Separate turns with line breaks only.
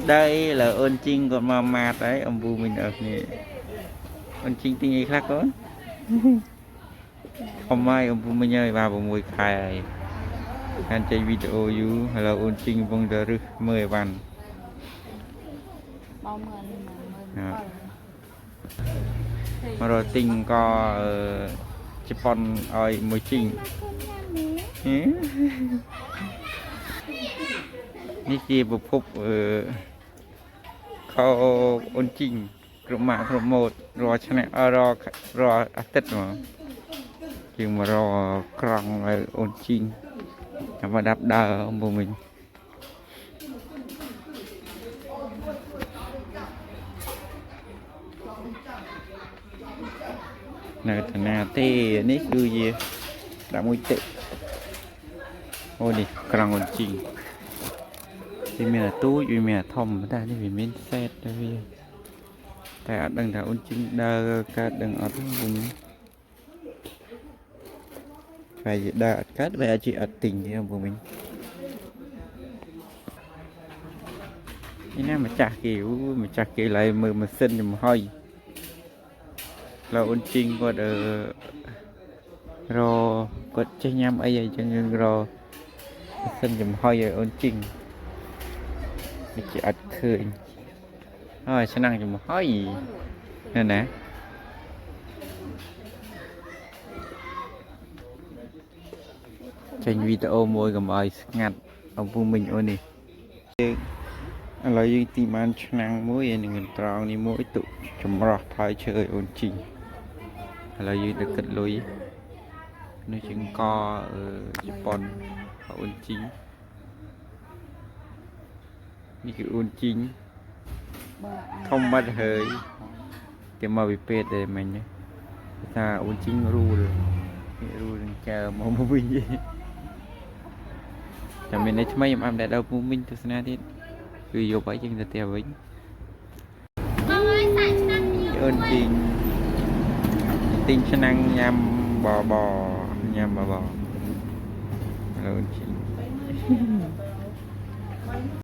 đây là ôn chinh còn mà mạt đấy ông vu mình ở này ôn chinh tình gì khác đó không mai ông vu mình ơi vào mùi khai anh chơi video you hay là ôn chinh vòng đời rực 10 bàn mà rồi tình có Japan ơi mùi chinhนี่คือบุพเพเขาอุนจิงกลุ่มมาโปรโมทรอชนะรออาทิตย์มาจึงมารอกรองไอ้อุนจิงจะมาดับดาวของพวกmình này thằng nào thếនេះគឺជាដាក់មួយទឹកអូនេះក្រងឧនជីងវាមានទូចវាមានធំតែនេះវាមានសេតទៅវាតែអត់ដឹងថាអូនជីងដើរកើតដឹងអត់វិញហើយដើរអត់កើតវាអាចអត់ទិញទេបងវិញនេះណាម្ចាស់គេឡើយមើលម៉ាស៊ីនចំហុយឡើយអូនជីងគាត់រគាត់ចេះញ៉ាំអីអញ្ចឹងយើងរម៉ាស៊ីនចំហុយឲ្យអូនជីងនេះជាអត់ឃើញហើយឆ្នាំងចំហុយណែណាចេញវីដេអូមួយកុំឲ្យស្ងាត់អំពូមិញអូននេះឥឡូវយើងទីបានឆ្នាំងមួយឯនឹងត្រង់នេះមួយទុកចម្រោះថយឈើឲ្យអូនជីងឥឡូវយើងទៅគិតលុយនៅជាងកជប៉ុនអូនជីងនេះគឺអូនជីងធំបាត់ហើយគេមកពីពេទ្យដែរមិញថាអូនជីងរូលនឹងចើមកវិញតែមាននេះថ្មីខ្ញុំអាំដែរដល់ពូមិញទស្សនាទៀតគឺយកไปជាងទៅផ្ទះវិញអូនជីងទិញឆ្នាំងញ៉ាំបអូនជីង